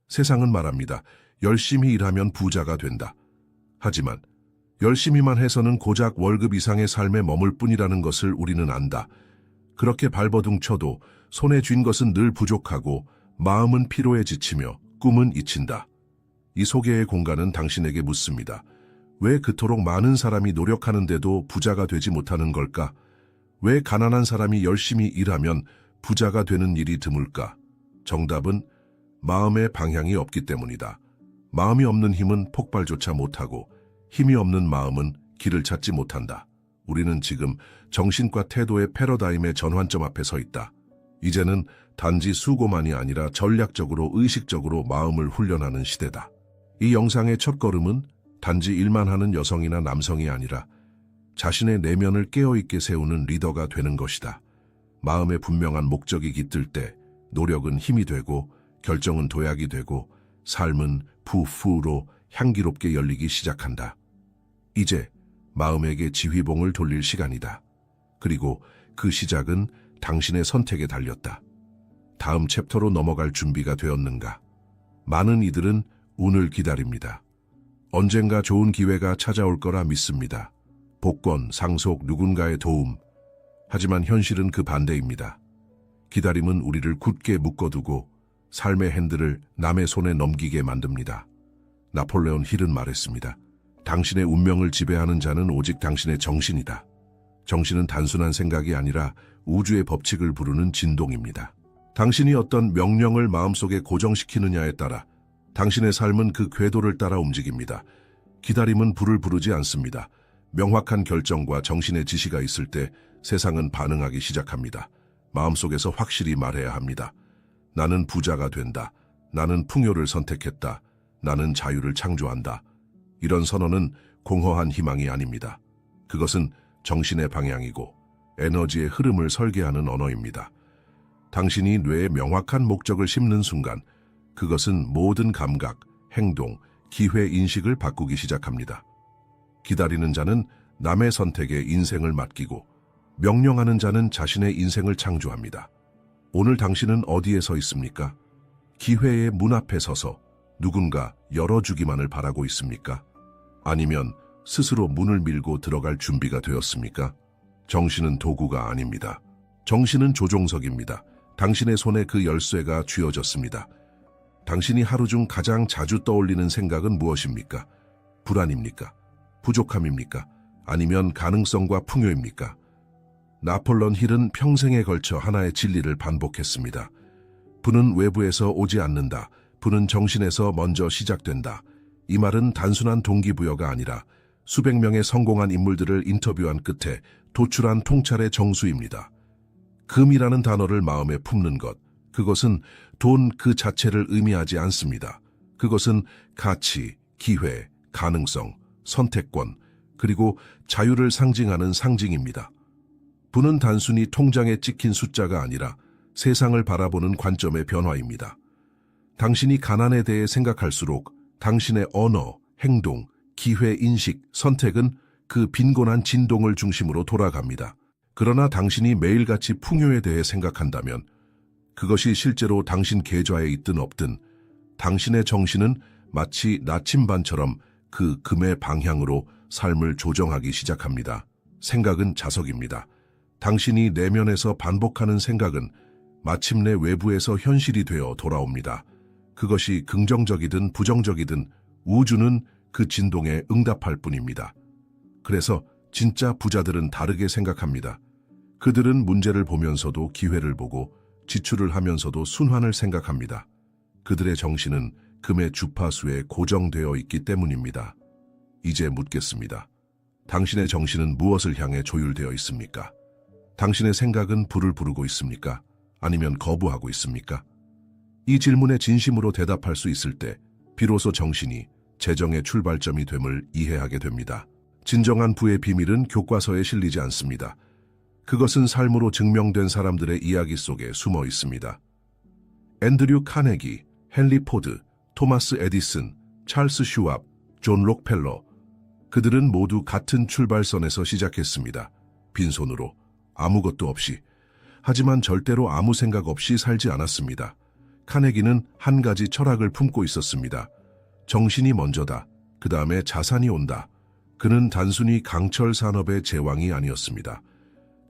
세상은 말합니다. 열심히 일하면 부자가 된다. 하지만 열심히만 해서는 고작 월급 이상의 삶에 머물 뿐이라는 것을 우리는 안다. 그렇게 발버둥 쳐도 손에 쥔 것은 늘 부족하고 마음은 피로에 지치며 꿈은 잊힌다. 이 소개의 공간은 당신에게 묻습니다. 왜 그토록 많은 사람이 노력하는데도 부자가 되지 못하는 걸까? 왜 가난한 사람이 열심히 일하면 부자가 되는 일이 드물까? 정답은 마음의 방향이 없기 때문이다. 마음이 없는 힘은 폭발조차 못하고 힘이 없는 마음은 길을 찾지 못한다. 우리는 지금 정신과 태도의 패러다임의 전환점 앞에 서 있다. 이제는 단지 수고만이 아니라 전략적으로 의식적으로 마음을 훈련하는 시대다. 이 영상의 첫걸음은 단지 일만 하는 여성이나 남성이 아니라 자신의 내면을 깨어있게 세우는 리더가 되는 것이다. 마음에 분명한 목적이 깃들 때 노력은 힘이 되고 결정은 도약이 되고 삶은 푸푸로 향기롭게 열리기 시작한다. 이제 마음에게 지휘봉을 돌릴 시간이다. 그리고 그 시작은 당신의 선택에 달렸다. 다음 챕터로 넘어갈 준비가 되었는가? 많은 이들은 운을 기다립니다. 언젠가 좋은 기회가 찾아올 거라 믿습니다. 복권, 상속, 누군가의 도움. 하지만 현실은 그 반대입니다. 기다림은 우리를 굳게 묶어두고 삶의 핸들을 남의 손에 넘기게 만듭니다. 나폴레온 힐은 말했습니다. 당신의 운명을 지배하는 자는 오직 당신의 정신이다. 정신은 단순한 생각이 아니라 우주의 법칙을 부르는 진동입니다. 당신이 어떤 명령을 마음속에 고정시키느냐에 따라 당신의 삶은 그 궤도를 따라 움직입니다. 기다림은 불을 부르지 않습니다. 명확한 결정과 정신의 지시가 있을 때 세상은 반응하기 시작합니다. 마음속에서 확실히 말해야 합니다. 나는 부자가 된다. 나는 풍요를 선택했다. 나는 자유를 창조한다. 이런 선언은 공허한 희망이 아닙니다. 그것은 정신의 방향이고 에너지의 흐름을 설계하는 언어입니다. 당신이 뇌에 명확한 목적을 심는 순간 그것은 모든 감각, 행동, 기회 인식을 바꾸기 시작합니다. 기다리는 자는 남의 선택에 인생을 맡기고 명령하는 자는 자신의 인생을 창조합니다. 오늘 당신은 어디에 서 있습니까? 기회의 문 앞에 서서 누군가 열어주기만을 바라고 있습니까? 아니면 스스로 문을 밀고 들어갈 준비가 되었습니까? 정신은 도구가 아닙니다. 정신은 조종석입니다. 당신의 손에 그 열쇠가 쥐어졌습니다. 당신이 하루 중 가장 자주 떠올리는 생각은 무엇입니까? 불안입니까? 부족함입니까? 아니면 가능성과 풍요입니까? 나폴레온 힐은 평생에 걸쳐 하나의 진리를 반복했습니다. 부는 외부에서 오지 않는다. 부는 정신에서 먼저 시작된다. 이 말은 단순한 동기부여가 아니라 수백 명의 성공한 인물들을 인터뷰한 끝에 도출한 통찰의 정수입니다. 금이라는 단어를 마음에 품는 것, 그것은 돈 그 자체를 의미하지 않습니다. 그것은 가치, 기회, 가능성, 선택권, 그리고 자유를 상징하는 상징입니다. 부는 단순히 통장에 찍힌 숫자가 아니라 세상을 바라보는 관점의 변화입니다. 당신이 가난에 대해 생각할수록 당신의 언어, 행동, 기회, 인식, 선택은 그 빈곤한 진동을 중심으로 돌아갑니다. 그러나 당신이 매일같이 풍요에 대해 생각한다면 그것이 실제로 당신 계좌에 있든 없든 당신의 정신은 마치 나침반처럼 그 금의 방향으로 삶을 조정하기 시작합니다. 생각은 자석입니다. 당신이 내면에서 반복하는 생각은 마침내 외부에서 현실이 되어 돌아옵니다. 그것이 긍정적이든 부정적이든 우주는 그 진동에 응답할 뿐입니다. 그래서 진짜 부자들은 다르게 생각합니다. 그들은 문제를 보면서도 기회를 보고 지출을 하면서도 순환을 생각합니다. 그들의 정신은 금의 주파수에 고정되어 있기 때문입니다. 이제 묻겠습니다. 당신의 정신은 무엇을 향해 조율되어 있습니까? 당신의 생각은 불을 부르고 있습니까? 아니면 거부하고 있습니까? 이 질문에 진심으로 대답할 수 있을 때 비로소 정신이 재정의 출발점이 됨을 이해하게 됩니다. 진정한 부의 비밀은 교과서에 실리지 않습니다. 그것은 삶으로 증명된 사람들의 이야기 속에 숨어 있습니다. 앤드류 카네기, 헨리 포드, 토마스 에디슨, 찰스 슈왑, 존 록펠러, 그들은 모두 같은 출발선에서 시작했습니다. 빈손으로, 아무것도 없이. 하지만 절대로 아무 생각 없이 살지 않았습니다. 카네기는 한 가지 철학을 품고 있었습니다. 정신이 먼저다. 그 다음에 자산이 온다. 그는 단순히 강철 산업의 제왕이 아니었습니다.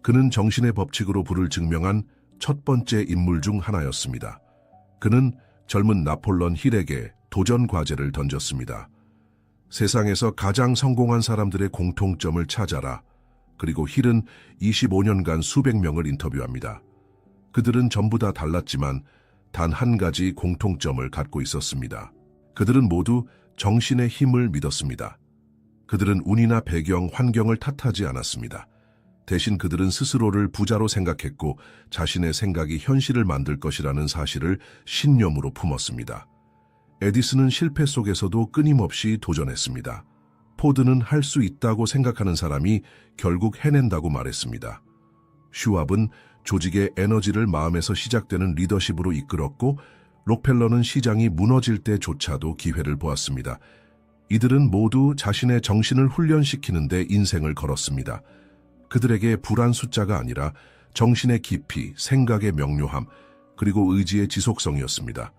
그는 정신의 법칙으로 부를 증명한 첫 번째 인물 중 하나였습니다. 그는 젊은 나폴레옹 힐에게 도전 과제를 던졌습니다. 세상에서 가장 성공한 사람들의 공통점을 찾아라. 그리고 힐은 25년간 수백 명을 인터뷰합니다. 그들은 전부 다 달랐지만 단 한 가지 공통점을 갖고 있었습니다. 그들은 모두 정신의 힘을 믿었습니다. 그들은 운이나 배경, 환경을 탓하지 않았습니다. 대신 그들은 스스로를 부자로 생각했고 자신의 생각이 현실을 만들 것이라는 사실을 신념으로 품었습니다. 에디슨은 실패 속에서도 끊임없이 도전했습니다. 포드는 할 수 있다고 생각하는 사람이 결국 해낸다고 말했습니다. 슈왑은 조직의 에너지를 마음에서 시작되는 리더십으로 이끌었고 록펠러는 시장이 무너질 때조차도 기회를 보았습니다. 이들은 모두 자신의 정신을 훈련시키는 데 인생을 걸었습니다. 그들에게 불안 숫자가 아니라 정신의 깊이, 생각의 명료함, 그리고 의지의 지속성이었습니다.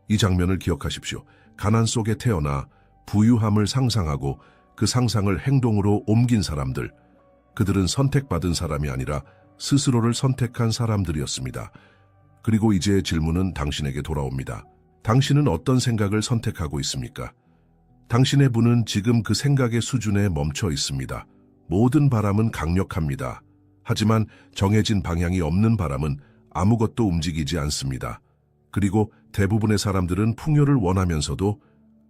이 장면을 기억하십시오. 가난 속에 태어나 부유함을 상상하고 그 상상을 행동으로 옮긴 사람들. 그들은 선택받은 사람이 아니라 스스로를 선택한 사람들이었습니다. 그리고 이제 질문은 당신에게 돌아옵니다. 당신은 어떤 생각을 선택하고 있습니까? 당신의 분은 지금 그 생각의 수준에 멈춰 있습니다. 모든 바람은 강력합니다. 하지만 정해진 방향이 없는 바람은 아무것도 움직이지 않습니다. 그리고 대부분의 사람들은 풍요를 원하면서도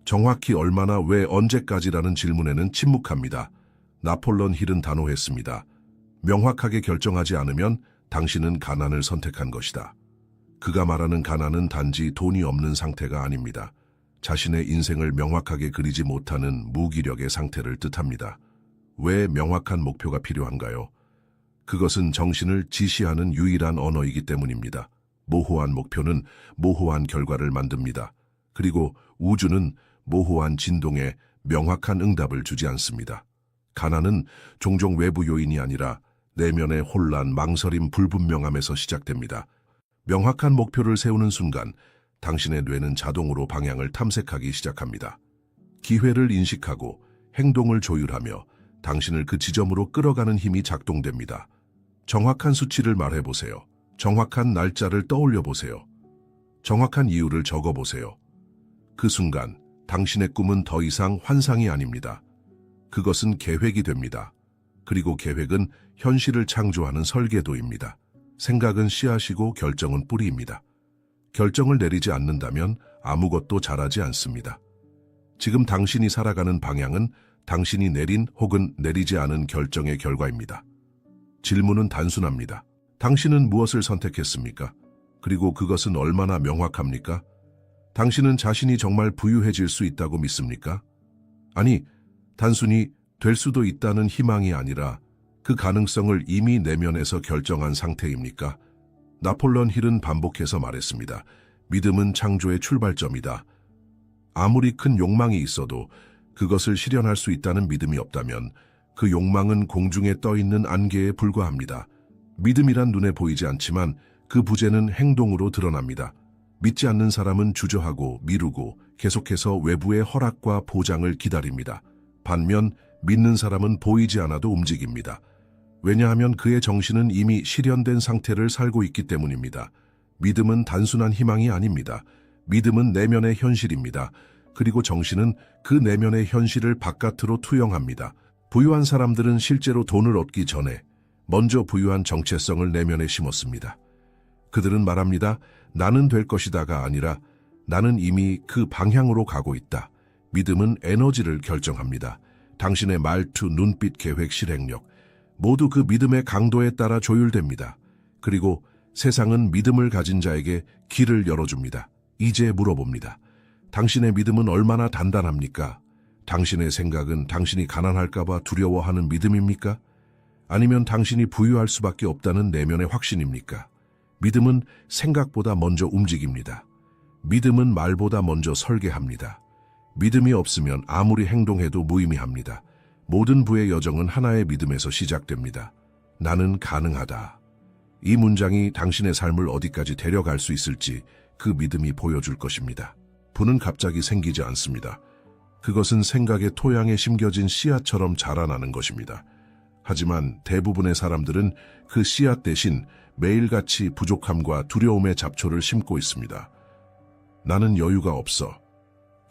정확히 얼마나, 왜, 언제까지라는 질문에는 침묵합니다. 나폴레옹 힐은 단호했습니다. 명확하게 결정하지 않으면 당신은 가난을 선택한 것이다. 그가 말하는 가난은 단지 돈이 없는 상태가 아닙니다. 자신의 인생을 명확하게 그리지 못하는 무기력의 상태를 뜻합니다. 왜 명확한 목표가 필요한가요? 그것은 정신을 지시하는 유일한 언어이기 때문입니다. 모호한 목표는 모호한 결과를 만듭니다. 그리고 우주는 모호한 진동에 명확한 응답을 주지 않습니다. 가난은 종종 외부 요인이 아니라 내면의 혼란, 망설임, 불분명함에서 시작됩니다. 명확한 목표를 세우는 순간 당신의 뇌는 자동으로 방향을 탐색하기 시작합니다. 기회를 인식하고 행동을 조율하며 당신을 그 지점으로 끌어가는 힘이 작동됩니다. 정확한 수치를 말해보세요. 정확한 날짜를 떠올려보세요. 정확한 이유를 적어보세요. 그 순간 당신의 꿈은 더 이상 환상이 아닙니다. 그것은 계획이 됩니다. 그리고 계획은 현실을 창조하는 설계도입니다. 생각은 씨앗이고 결정은 뿌리입니다. 결정을 내리지 않는다면 아무것도 자라지 않습니다. 지금 당신이 살아가는 방향은 당신이 내린 혹은 내리지 않은 결정의 결과입니다. 질문은 단순합니다. 당신은 무엇을 선택했습니까? 그리고 그것은 얼마나 명확합니까? 당신은 자신이 정말 부유해질 수 있다고 믿습니까? 아니, 단순히 될 수도 있다는 희망이 아니라 그 가능성을 이미 내면에서 결정한 상태입니까? 나폴레옹 힐은 반복해서 말했습니다. 믿음은 창조의 출발점이다. 아무리 큰 욕망이 있어도 그것을 실현할 수 있다는 믿음이 없다면 그 욕망은 공중에 떠있는 안개에 불과합니다. 믿음이란 눈에 보이지 않지만 그 부재는 행동으로 드러납니다. 믿지 않는 사람은 주저하고 미루고 계속해서 외부의 허락과 보장을 기다립니다. 반면 믿는 사람은 보이지 않아도 움직입니다. 왜냐하면 그의 정신은 이미 실현된 상태를 살고 있기 때문입니다. 믿음은 단순한 희망이 아닙니다. 믿음은 내면의 현실입니다. 그리고 정신은 그 내면의 현실을 바깥으로 투영합니다. 부유한 사람들은 실제로 돈을 얻기 전에 먼저 부유한 정체성을 내면에 심었습니다. 그들은 말합니다. 나는 될 것이다가 아니라 나는 이미 그 방향으로 가고 있다. 믿음은 에너지를 결정합니다. 당신의 말투, 눈빛, 계획, 실행력 모두 그 믿음의 강도에 따라 조율됩니다. 그리고 세상은 믿음을 가진 자에게 길을 열어줍니다. 이제 물어봅니다. 당신의 믿음은 얼마나 단단합니까? 당신의 생각은 당신이 가난할까 봐 두려워하는 믿음입니까? 아니면 당신이 부유할 수밖에 없다는 내면의 확신입니까? 믿음은 생각보다 먼저 움직입니다. 믿음은 말보다 먼저 설계합니다. 믿음이 없으면 아무리 행동해도 무의미합니다. 모든 부의 여정은 하나의 믿음에서 시작됩니다. 나는 가능하다. 이 문장이 당신의 삶을 어디까지 데려갈 수 있을지 그 믿음이 보여줄 것입니다. 부는 갑자기 생기지 않습니다. 그것은 생각의 토양에 심겨진 씨앗처럼 자라나는 것입니다. 하지만 대부분의 사람들은 그 씨앗 대신 매일같이 부족함과 두려움의 잡초를 심고 있습니다. 나는 여유가 없어.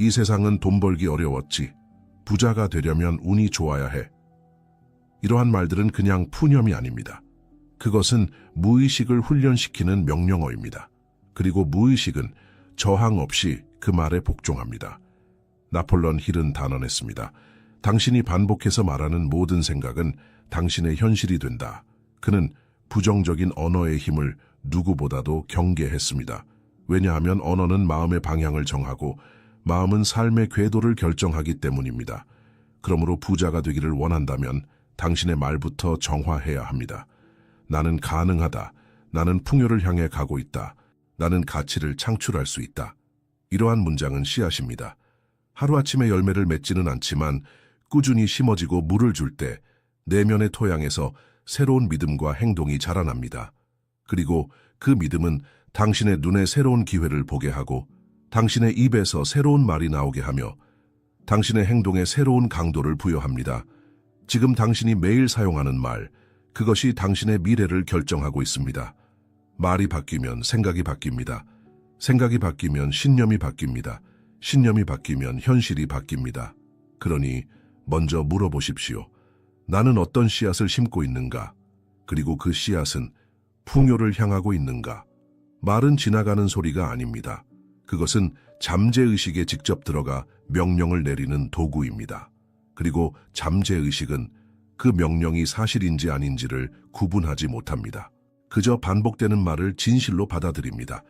이 세상은 돈 벌기 어려웠지. 부자가 되려면 운이 좋아야 해. 이러한 말들은 그냥 푸념이 아닙니다. 그것은 무의식을 훈련시키는 명령어입니다. 그리고 무의식은 저항 없이 그 말에 복종합니다. 나폴레옹 힐은 단언했습니다. 당신이 반복해서 말하는 모든 생각은 당신의 현실이 된다. 그는 부정적인 언어의 힘을 누구보다도 경계했습니다. 왜냐하면 언어는 마음의 방향을 정하고 마음은 삶의 궤도를 결정하기 때문입니다. 그러므로 부자가 되기를 원한다면 당신의 말부터 정화해야 합니다. 나는 가능하다. 나는 풍요를 향해 가고 있다. 나는 가치를 창출할 수 있다. 이러한 문장은 씨앗입니다. 하루아침에 열매를 맺지는 않지만 꾸준히 심어지고 물을 줄 때 내면의 토양에서 새로운 믿음과 행동이 자라납니다. 그리고 그 믿음은 당신의 눈에 새로운 기회를 보게 하고 당신의 입에서 새로운 말이 나오게 하며 당신의 행동에 새로운 강도를 부여합니다. 지금 당신이 매일 사용하는 말, 그것이 당신의 미래를 결정하고 있습니다. 말이 바뀌면 생각이 바뀝니다. 생각이 바뀌면 신념이 바뀝니다. 신념이 바뀌면 현실이 바뀝니다. 그러니 먼저 물어보십시오. 나는 어떤 씨앗을 심고 있는가? 그리고 그 씨앗은 풍요를 향하고 있는가? 말은 지나가는 소리가 아닙니다. 그것은 잠재의식에 직접 들어가 명령을 내리는 도구입니다. 그리고 잠재의식은 그 명령이 사실인지 아닌지를 구분하지 못합니다. 그저 반복되는 말을 진실로 받아들입니다.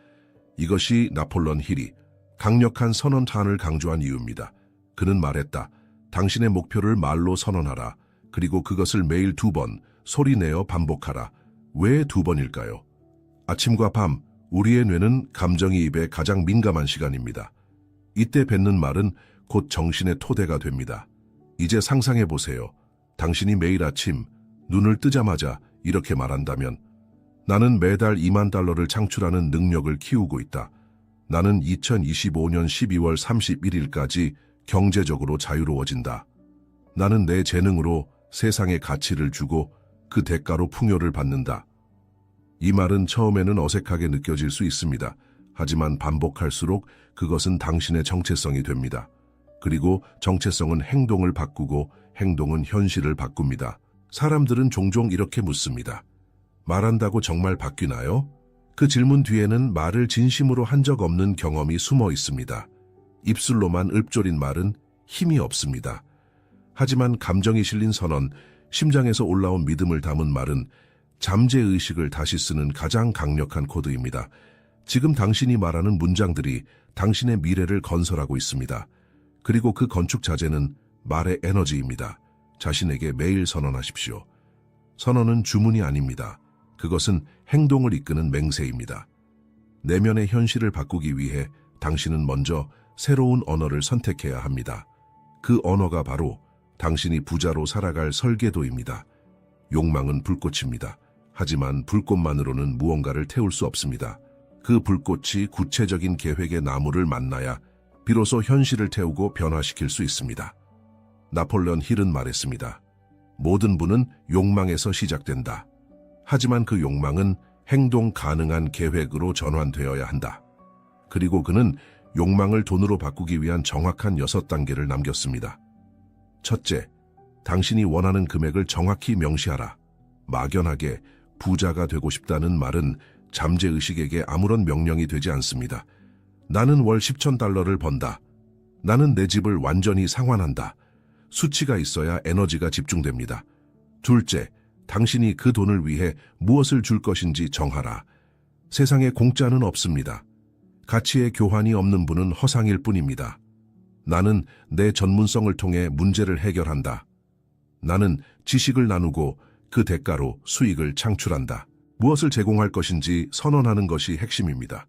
이것이 나폴레옹 힐이 강력한 선언탄을 강조한 이유입니다. 그는 말했다. 당신의 목표를 말로 선언하라. 그리고 그것을 매일 2번 소리내어 반복하라. 왜 2번일까요? 아침과 밤, 우리의 뇌는 감정이입에 가장 민감한 시간입니다. 이때 뱉는 말은 곧 정신의 토대가 됩니다. 이제 상상해 보세요. 당신이 매일 아침 눈을 뜨자마자 이렇게 말한다면 나는 매달 2만 달러를 창출하는 능력을 키우고 있다. 나는 2025년 12월 31일까지 경제적으로 자유로워진다. 나는 내 재능으로 세상에 가치를 주고 그 대가로 풍요를 받는다. 이 말은 처음에는 어색하게 느껴질 수 있습니다. 하지만 반복할수록 그것은 당신의 정체성이 됩니다. 그리고 정체성은 행동을 바꾸고 행동은 현실을 바꿉니다. 사람들은 종종 이렇게 묻습니다. 말한다고 정말 바뀌나요? 그 질문 뒤에는 말을 진심으로 한 적 없는 경험이 숨어 있습니다. 입술로만 읊조린 말은 힘이 없습니다. 하지만 감정이 실린 선언, 심장에서 올라온 믿음을 담은 말은 잠재의식을 다시 쓰는 가장 강력한 코드입니다. 지금 당신이 말하는 문장들이 당신의 미래를 건설하고 있습니다. 그리고 그 건축 자재는 말의 에너지입니다. 자신에게 매일 선언하십시오. 선언은 주문이 아닙니다. 그것은 행동을 이끄는 맹세입니다. 내면의 현실을 바꾸기 위해 당신은 먼저 새로운 언어를 선택해야 합니다. 그 언어가 바로 당신이 부자로 살아갈 설계도입니다. 욕망은 불꽃입니다. 하지만 불꽃만으로는 무언가를 태울 수 없습니다. 그 불꽃이 구체적인 계획의 나무를 만나야 비로소 현실을 태우고 변화시킬 수 있습니다. 나폴레옹 힐은 말했습니다. 모든 부는 욕망에서 시작된다. 하지만 그 욕망은 행동 가능한 계획으로 전환되어야 한다. 그리고 그는 욕망을 돈으로 바꾸기 위한 정확한 6단계를 남겼습니다. 첫째, 당신이 원하는 금액을 정확히 명시하라. 막연하게 부자가 되고 싶다는 말은 잠재의식에게 아무런 명령이 되지 않습니다. 나는 월 10천 달러를 번다. 나는 내 집을 완전히 상환한다. 수치가 있어야 에너지가 집중됩니다. 둘째, 당신이 그 돈을 위해 무엇을 줄 것인지 정하라. 세상에 공짜는 없습니다. 가치의 교환이 없는 분은 허상일 뿐입니다. 나는 내 전문성을 통해 문제를 해결한다. 나는 지식을 나누고 그 대가로 수익을 창출한다. 무엇을 제공할 것인지 선언하는 것이 핵심입니다.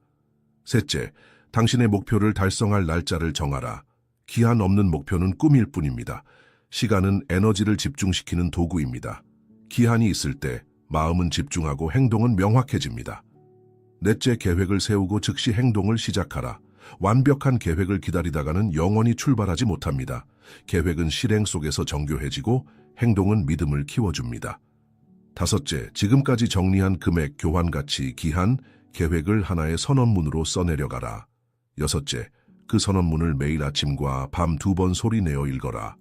셋째, 당신의 목표를 달성할 날짜를 정하라. 기한 없는 목표는 꿈일 뿐입니다. 시간은 에너지를 집중시키는 도구입니다. 기한이 있을 때 마음은 집중하고 행동은 명확해집니다. 넷째, 계획을 세우고 즉시 행동을 시작하라. 완벽한 계획을 기다리다가는 영원히 출발하지 못합니다. 계획은 실행 속에서 정교해지고 행동은 믿음을 키워줍니다. 다섯째, 지금까지 정리한 금액, 교환 가치, 기한, 계획을 하나의 선언문으로 써내려가라. 여섯째, 그 선언문을 매일 아침과 밤 2번 소리내어 읽어라.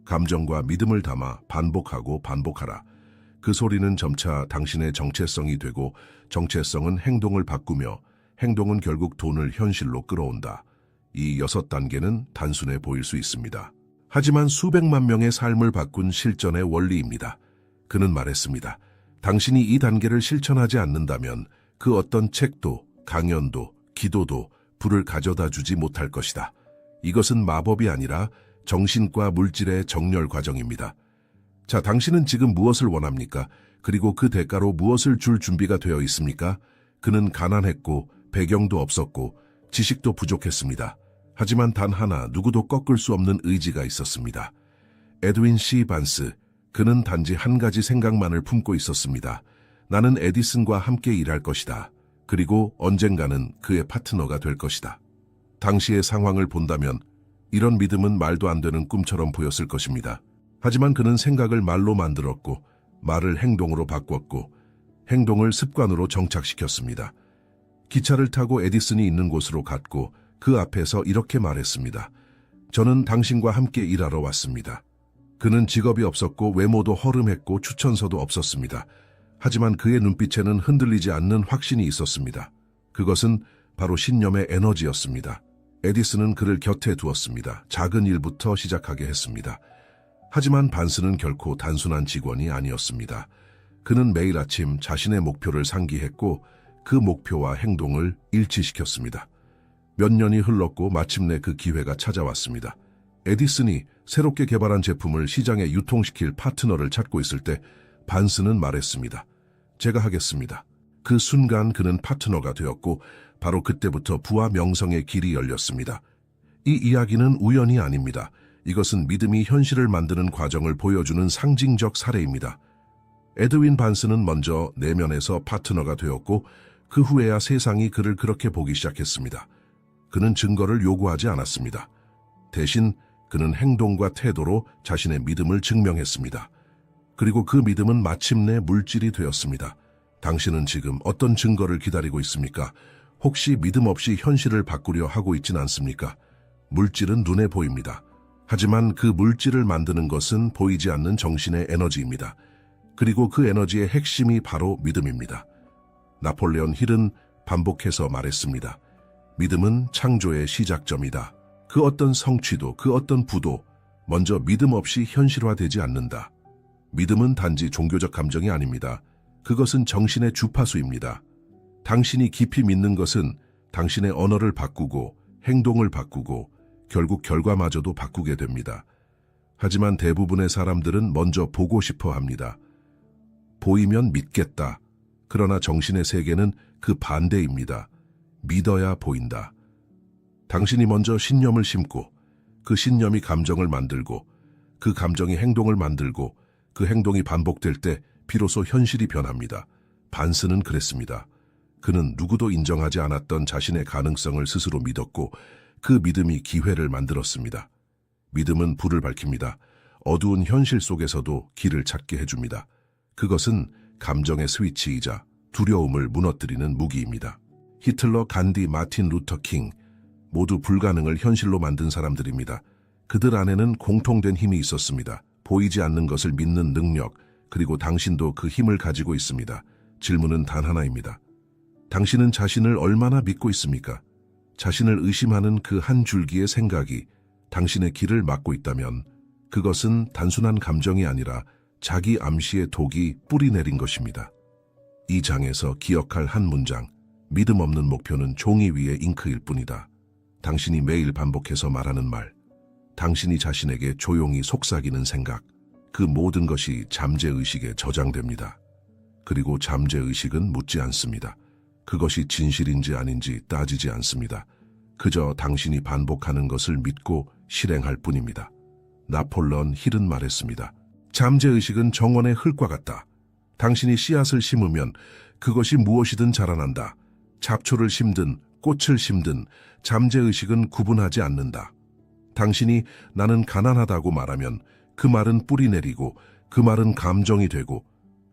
감정과 믿음을 담아 반복하고 반복하라. 그 소리는 점차 당신의 정체성이 되고 정체성은 행동을 바꾸며 행동은 결국 돈을 현실로 끌어온다. 이 6단계는 단순해 보일 수 있습니다. 하지만 수백만 명의 삶을 바꾼 실전의 원리입니다. 그는 말했습니다. 당신이 이 단계를 실천하지 않는다면 그 어떤 책도, 강연도, 기도도 불을 가져다 주지 못할 것이다. 이것은 마법이 아니라 정신과 물질의 정렬 과정입니다. 자, 당신은 지금 무엇을 원합니까? 그리고 그 대가로 무엇을 줄 준비가 되어 있습니까? 그는 가난했고 배경도 없었고 지식도 부족했습니다. 하지만 단 하나, 누구도 꺾을 수 없는 의지가 있었습니다. 에드윈 C. 반스, 그는 단지 한 가지 생각만을 품고 있었습니다. 나는 에디슨과 함께 일할 것이다. 그리고 언젠가는 그의 파트너가 될 것이다. 당시의 상황을 본다면 이런 믿음은 말도 안 되는 꿈처럼 보였을 것입니다. 하지만 그는 생각을 말로 만들었고 말을 행동으로 바꿨고 행동을 습관으로 정착시켰습니다. 기차를 타고 에디슨이 있는 곳으로 갔고 그 앞에서 이렇게 말했습니다. 저는 당신과 함께 일하러 왔습니다. 그는 직업이 없었고 외모도 허름했고 추천서도 없었습니다. 하지만 그의 눈빛에는 흔들리지 않는 확신이 있었습니다. 그것은 바로 신념의 에너지였습니다. 에디슨은 그를 곁에 두었습니다. 작은 일부터 시작하게 했습니다. 하지만 반스는 결코 단순한 직원이 아니었습니다. 그는 매일 아침 자신의 목표를 상기했고 그 목표와 행동을 일치시켰습니다. 몇 년이 흘렀고 마침내 그 기회가 찾아왔습니다. 에디슨이 새롭게 개발한 제품을 시장에 유통시킬 파트너를 찾고 있을 때 반스는 말했습니다. 제가 하겠습니다. 그 순간 그는 파트너가 되었고 바로 그때부터 부와 명성의 길이 열렸습니다. 이 이야기는 우연이 아닙니다. 이것은 믿음이 현실을 만드는 과정을 보여주는 상징적 사례입니다. 에드윈 반스는 먼저 내면에서 파트너가 되었고 그 후에야 세상이 그를 그렇게 보기 시작했습니다. 그는 증거를 요구하지 않았습니다. 대신 그는 행동과 태도로 자신의 믿음을 증명했습니다. 그리고 그 믿음은 마침내 물질이 되었습니다. 당신은 지금 어떤 증거를 기다리고 있습니까? 혹시 믿음 없이 현실을 바꾸려 하고 있진 않습니까? 물질은 눈에 보입니다. 하지만 그 물질을 만드는 것은 보이지 않는 정신의 에너지입니다. 그리고 그 에너지의 핵심이 바로 믿음입니다. 나폴레온 힐은 반복해서 말했습니다. 믿음은 창조의 시작점이다. 그 어떤 성취도, 그 어떤 부도 먼저 믿음 없이 현실화되지 않는다. 믿음은 단지 종교적 감정이 아닙니다. 그것은 정신의 주파수입니다. 당신이 깊이 믿는 것은 당신의 언어를 바꾸고 행동을 바꾸고 결국 결과마저도 바꾸게 됩니다. 하지만 대부분의 사람들은 먼저 보고 싶어 합니다. 보이면 믿겠다. 그러나 정신의 세계는 그 반대입니다. 믿어야 보인다. 당신이 먼저 신념을 심고 그 신념이 감정을 만들고 그 감정이 행동을 만들고 그 행동이 반복될 때 비로소 현실이 변합니다. 반스는 그랬습니다. 그는 누구도 인정하지 않았던 자신의 가능성을 스스로 믿었고 그 믿음이 기회를 만들었습니다. 믿음은 불을 밝힙니다. 어두운 현실 속에서도 길을 찾게 해줍니다. 그것은 감정의 스위치이자 두려움을 무너뜨리는 무기입니다. 히틀러, 간디, 마틴 루터 킹 모두 불가능을 현실로 만든 사람들입니다. 그들 안에는 공통된 힘이 있었습니다. 보이지 않는 것을 믿는 능력, 그리고 당신도 그 힘을 가지고 있습니다. 질문은 단 하나입니다. 당신은 자신을 얼마나 믿고 있습니까? 자신을 의심하는 그 한 줄기의 생각이 당신의 길을 막고 있다면 그것은 단순한 감정이 아니라 자기 암시의 독이 뿌리 내린 것입니다. 이 장에서 기억할 한 문장, 믿음 없는 목표는 종이 위의 잉크일 뿐이다. 당신이 매일 반복해서 말하는 말, 당신이 자신에게 조용히 속삭이는 생각, 그 모든 것이 잠재의식에 저장됩니다. 그리고 잠재의식은 묻지 않습니다. 그것이 진실인지 아닌지 따지지 않습니다. 그저 당신이 반복하는 것을 믿고 실행할 뿐입니다. 나폴레온 힐은 말했습니다. 잠재의식은 정원의 흙과 같다. 당신이 씨앗을 심으면 그것이 무엇이든 자라난다. 잡초를 심든 꽃을 심든 잠재의식은 구분하지 않는다. 당신이 나는 가난하다고 말하면 그 말은 뿌리 내리고 그 말은 감정이 되고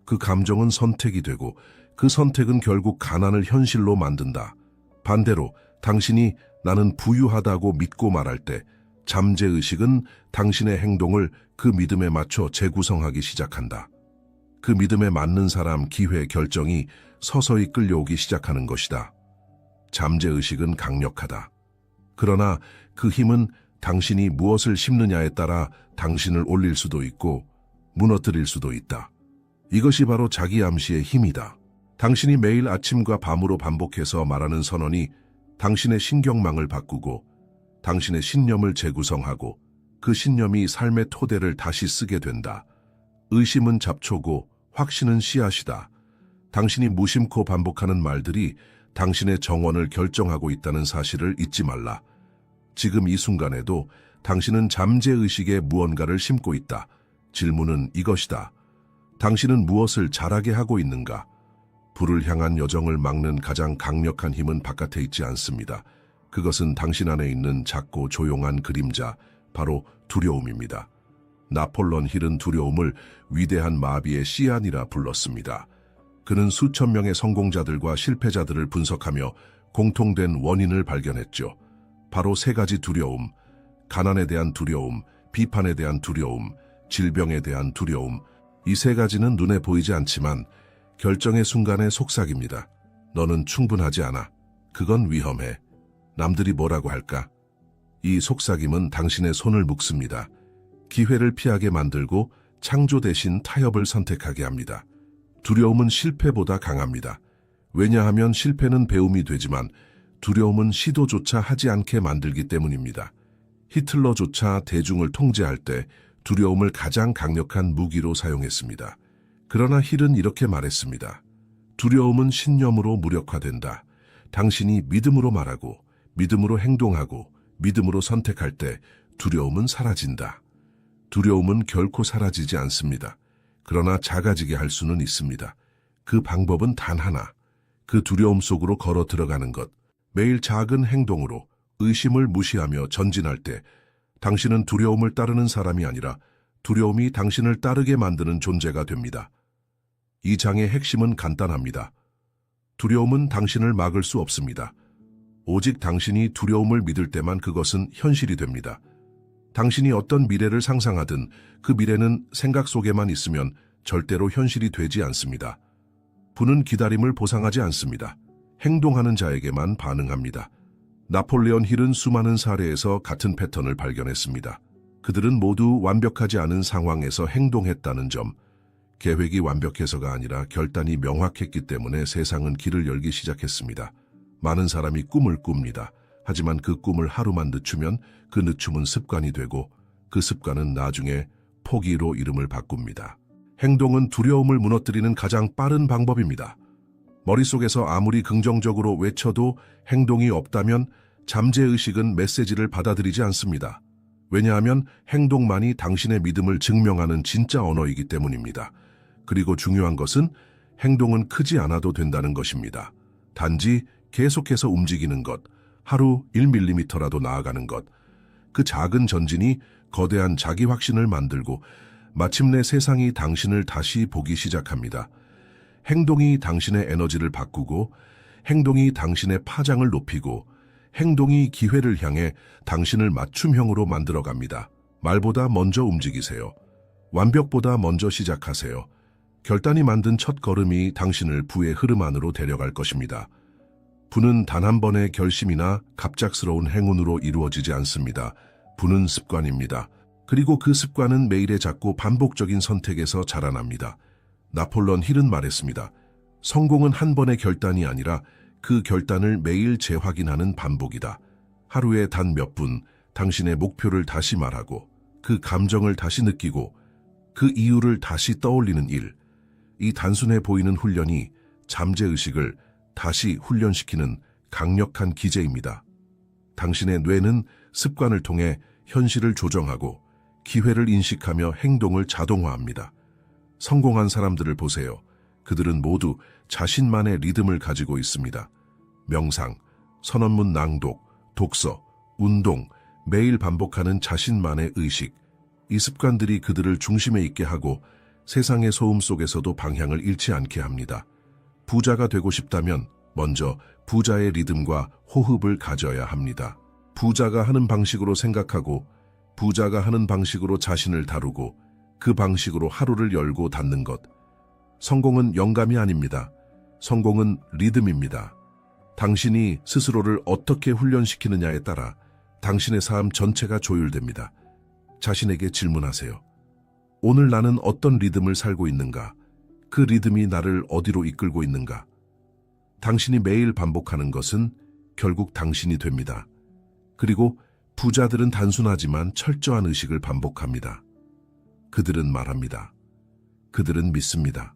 그 감정은 선택이 되고 그 선택은 결국 가난을 현실로 만든다. 반대로 당신이 나는 부유하다고 믿고 말할 때 잠재의식은 당신의 행동을 그 믿음에 맞춰 재구성하기 시작한다. 그 믿음에 맞는 사람, 기회, 결정이 서서히 끌려오기 시작하는 것이다. 잠재의식은 강력하다. 그러나 그 힘은 당신이 무엇을 심느냐에 따라 당신을 올릴 수도 있고 무너뜨릴 수도 있다. 이것이 바로 자기 암시의 힘이다. 당신이 매일 아침과 밤으로 반복해서 말하는 선언이 당신의 신경망을 바꾸고 당신의 신념을 재구성하고 그 신념이 삶의 토대를 다시 쓰게 된다. 의심은 잡초고 확신은 씨앗이다. 당신이 무심코 반복하는 말들이 당신의 정원을 결정하고 있다는 사실을 잊지 말라. 지금 이 순간에도 당신은 잠재의식에 무언가를 심고 있다. 질문은 이것이다. 당신은 무엇을 잘하게 하고 있는가? 불을 향한 여정을 막는 가장 강력한 힘은 바깥에 있지 않습니다. 그것은 당신 안에 있는 작고 조용한 그림자, 바로 두려움입니다. 나폴레옹 힐은 두려움을 위대한 마비의 씨앗이라 불렀습니다. 그는 수천 명의 성공자들과 실패자들을 분석하며 공통된 원인을 발견했죠. 바로 세 가지 두려움, 가난에 대한 두려움, 비판에 대한 두려움, 질병에 대한 두려움. 이 세 가지는 눈에 보이지 않지만 결정의 순간의 속삭입니다. 너는 충분하지 않아. 그건 위험해. 남들이 뭐라고 할까? 이 속삭임은 당신의 손을 묶습니다. 기회를 피하게 만들고 창조 대신 타협을 선택하게 합니다. 두려움은 실패보다 강합니다. 왜냐하면 실패는 배움이 되지만 두려움은 시도조차 하지 않게 만들기 때문입니다. 히틀러조차 대중을 통제할 때 두려움을 가장 강력한 무기로 사용했습니다. 그러나 힐은 이렇게 말했습니다. 두려움은 신념으로 무력화된다. 당신이 믿음으로 말하고 믿음으로 행동하고 믿음으로 선택할 때 두려움은 사라진다. 두려움은 결코 사라지지 않습니다. 그러나 작아지게 할 수는 있습니다. 그 방법은 단 하나. 그 두려움 속으로 걸어 들어가는 것. 매일 작은 행동으로 의심을 무시하며 전진할 때 당신은 두려움을 따르는 사람이 아니라 두려움이 당신을 따르게 만드는 존재가 됩니다. 이 장의 핵심은 간단합니다. 두려움은 당신을 막을 수 없습니다. 오직 당신이 두려움을 믿을 때만 그것은 현실이 됩니다. 당신이 어떤 미래를 상상하든 그 미래는 생각 속에만 있으면 절대로 현실이 되지 않습니다. 부는 기다림을 보상하지 않습니다. 행동하는 자에게만 반응합니다. 나폴레옹 힐은 수많은 사례에서 같은 패턴을 발견했습니다. 그들은 모두 완벽하지 않은 상황에서 행동했다는 점, 계획이 완벽해서가 아니라 결단이 명확했기 때문에 세상은 길을 열기 시작했습니다. 많은 사람이 꿈을 꿉니다. 하지만 그 꿈을 하루만 늦추면 그 늦춤은 습관이 되고 그 습관은 나중에 포기로 이름을 바꿉니다. 행동은 두려움을 무너뜨리는 가장 빠른 방법입니다. 머릿속에서 아무리 긍정적으로 외쳐도 행동이 없다면 잠재의식은 메시지를 받아들이지 않습니다. 왜냐하면 행동만이 당신의 믿음을 증명하는 진짜 언어이기 때문입니다. 그리고 중요한 것은 행동은 크지 않아도 된다는 것입니다. 단지 계속해서 움직이는 것, 하루 1mm라도 나아가는 것, 그 작은 전진이 거대한 자기 확신을 만들고 마침내 세상이 당신을 다시 보기 시작합니다. 행동이 당신의 에너지를 바꾸고 행동이 당신의 파장을 높이고 행동이 기회를 향해 당신을 맞춤형으로 만들어갑니다. 말보다 먼저 움직이세요. 완벽보다 먼저 시작하세요. 결단이 만든 첫 걸음이 당신을 부의 흐름 안으로 데려갈 것입니다. 부는 단 한 번의 결심이나 갑작스러운 행운으로 이루어지지 않습니다. 부는 습관입니다. 그리고 그 습관은 매일의 작고 반복적인 선택에서 자라납니다. 나폴레옹 힐은 말했습니다. 성공은 한 번의 결단이 아니라 그 결단을 매일 재확인하는 반복이다. 하루에 단 몇 분 당신의 목표를 다시 말하고 그 감정을 다시 느끼고 그 이유를 다시 떠올리는 일. 이 단순해 보이는 훈련이 잠재의식을 다시 훈련시키는 강력한 기제입니다. 당신의 뇌는 습관을 통해 현실을 조정하고 기회를 인식하며 행동을 자동화합니다. 성공한 사람들을 보세요. 그들은 모두 자신만의 리듬을 가지고 있습니다. 명상, 선언문 낭독, 독서, 운동, 매일 반복하는 자신만의 의식, 이 습관들이 그들을 중심에 있게 하고 세상의 소음 속에서도 방향을 잃지 않게 합니다. 부자가 되고 싶다면 먼저 부자의 리듬과 호흡을 가져야 합니다. 부자가 하는 방식으로 생각하고 부자가 하는 방식으로 자신을 다루고 그 방식으로 하루를 열고 닫는 것. 성공은 영감이 아닙니다. 성공은 리듬입니다. 당신이 스스로를 어떻게 훈련시키느냐에 따라 당신의 삶 전체가 조율됩니다. 자신에게 질문하세요. 오늘 나는 어떤 리듬을 살고 있는가? 그 리듬이 나를 어디로 이끌고 있는가? 당신이 매일 반복하는 것은 결국 당신이 됩니다. 그리고 부자들은 단순하지만 철저한 의식을 반복합니다. 그들은 말합니다. 그들은 믿습니다.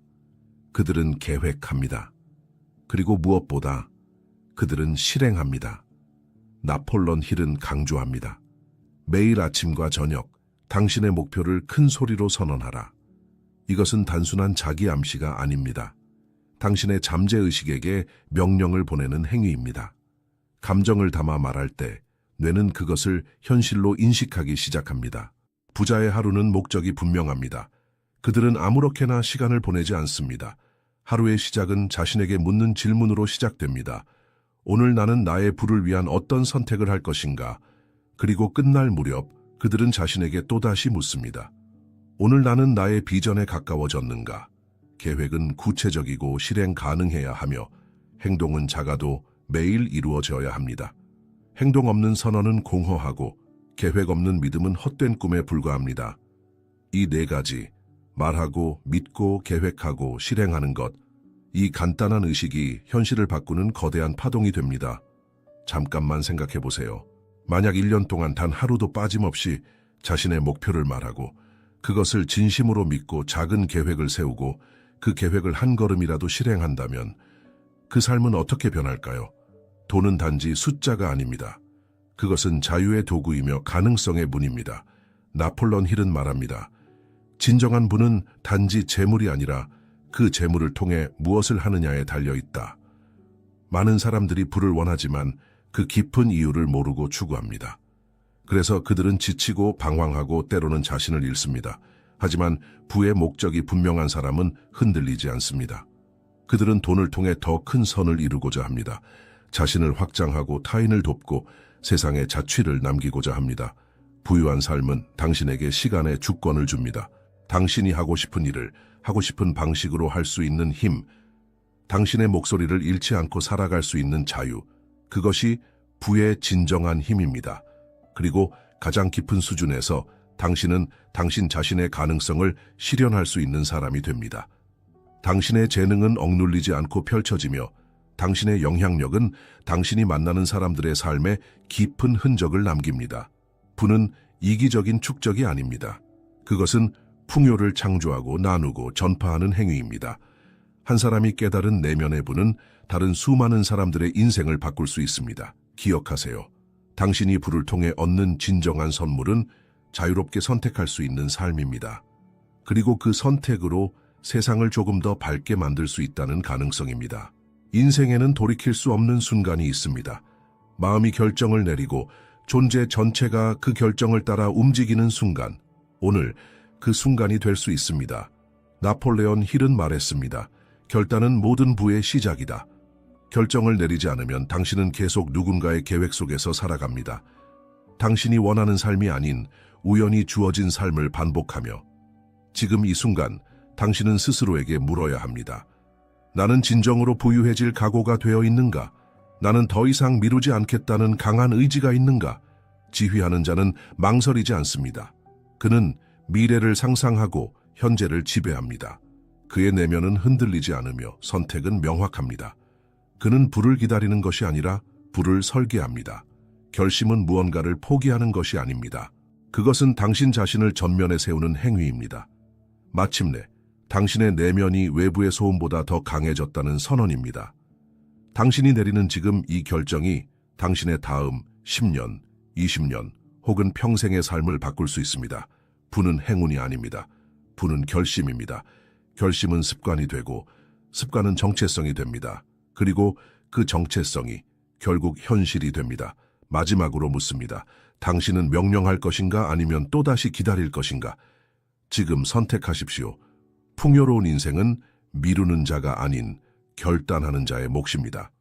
그들은 계획합니다. 그리고 무엇보다 그들은 실행합니다. 나폴론 힐은 강조합니다. 매일 아침과 저녁 당신의 목표를 큰 소리로 선언하라. 이것은 단순한 자기 암시가 아닙니다. 당신의 잠재의식에게 명령을 보내는 행위입니다. 감정을 담아 말할 때 뇌는 그것을 현실로 인식하기 시작합니다. 부자의 하루는 목적이 분명합니다. 그들은 아무렇게나 시간을 보내지 않습니다. 하루의 시작은 자신에게 묻는 질문으로 시작됩니다. 오늘 나는 나의 부를 위한 어떤 선택을 할 것인가? 그리고 끝날 무렵 그들은 자신에게 또다시 묻습니다. 오늘 나는 나의 비전에 가까워졌는가? 계획은 구체적이고 실행 가능해야 하며 행동은 작아도 매일 이루어져야 합니다. 행동 없는 선언은 공허하고 계획 없는 믿음은 헛된 꿈에 불과합니다. 이 네 가지, 말하고 믿고 계획하고 실행하는 것, 이 간단한 의식이 현실을 바꾸는 거대한 파동이 됩니다. 잠깐만 생각해 보세요. 만약 1년 동안 단 하루도 빠짐없이 자신의 목표를 말하고 그것을 진심으로 믿고 작은 계획을 세우고 그 계획을 한 걸음이라도 실행한다면 그 삶은 어떻게 변할까요? 돈은 단지 숫자가 아닙니다. 그것은 자유의 도구이며 가능성의 문입니다. 나폴론 힐은 말합니다. 진정한 부는 단지 재물이 아니라 그 재물을 통해 무엇을 하느냐에 달려있다. 많은 사람들이 부를 원하지만 그 깊은 이유를 모르고 추구합니다. 그래서 그들은 지치고 방황하고 때로는 자신을 잃습니다. 하지만 부의 목적이 분명한 사람은 흔들리지 않습니다. 그들은 돈을 통해 더 큰 선을 이루고자 합니다. 자신을 확장하고 타인을 돕고 세상에 자취를 남기고자 합니다. 부유한 삶은 당신에게 시간의 주권을 줍니다. 당신이 하고 싶은 일을 하고 싶은 방식으로 할 수 있는 힘, 당신의 목소리를 잃지 않고 살아갈 수 있는 자유, 그것이 부의 진정한 힘입니다. 그리고 가장 깊은 수준에서 당신은 당신 자신의 가능성을 실현할 수 있는 사람이 됩니다. 당신의 재능은 억눌리지 않고 펼쳐지며 당신의 영향력은 당신이 만나는 사람들의 삶에 깊은 흔적을 남깁니다. 부는 이기적인 축적이 아닙니다. 그것은 풍요를 창조하고 나누고 전파하는 행위입니다. 한 사람이 깨달은 내면의 부는 다른 수많은 사람들의 인생을 바꿀 수 있습니다. 기억하세요. 당신이 부를 통해 얻는 진정한 선물은 자유롭게 선택할 수 있는 삶입니다. 그리고 그 선택으로 세상을 조금 더 밝게 만들 수 있다는 가능성입니다. 인생에는 돌이킬 수 없는 순간이 있습니다. 마음이 결정을 내리고 존재 전체가 그 결정을 따라 움직이는 순간, 오늘 그 순간이 될 수 있습니다. 나폴레온 힐은 말했습니다. 결단은 모든 부의 시작이다. 결정을 내리지 않으면 당신은 계속 누군가의 계획 속에서 살아갑니다. 당신이 원하는 삶이 아닌 우연히 주어진 삶을 반복하며 지금 이 순간 당신은 스스로에게 물어야 합니다. 나는 진정으로 부유해질 각오가 되어 있는가? 나는 더 이상 미루지 않겠다는 강한 의지가 있는가? 지휘하는 자는 망설이지 않습니다. 그는 미래를 상상하고 현재를 지배합니다. 그의 내면은 흔들리지 않으며 선택은 명확합니다. 그는 부를 기다리는 것이 아니라 부를 설계합니다. 결심은 무언가를 포기하는 것이 아닙니다. 그것은 당신 자신을 전면에 세우는 행위입니다. 마침내 당신의 내면이 외부의 소음보다 더 강해졌다는 선언입니다. 당신이 내리는 지금 이 결정이 당신의 다음 10년, 20년 혹은 평생의 삶을 바꿀 수 있습니다. 부는 행운이 아닙니다. 부는 결심입니다. 결심은 습관이 되고 습관은 정체성이 됩니다. 그리고 그 정체성이 결국 현실이 됩니다. 마지막으로 묻습니다. 당신은 명령할 것인가 아니면 또다시 기다릴 것인가? 지금 선택하십시오. 풍요로운 인생은 미루는 자가 아닌 결단하는 자의 몫입니다.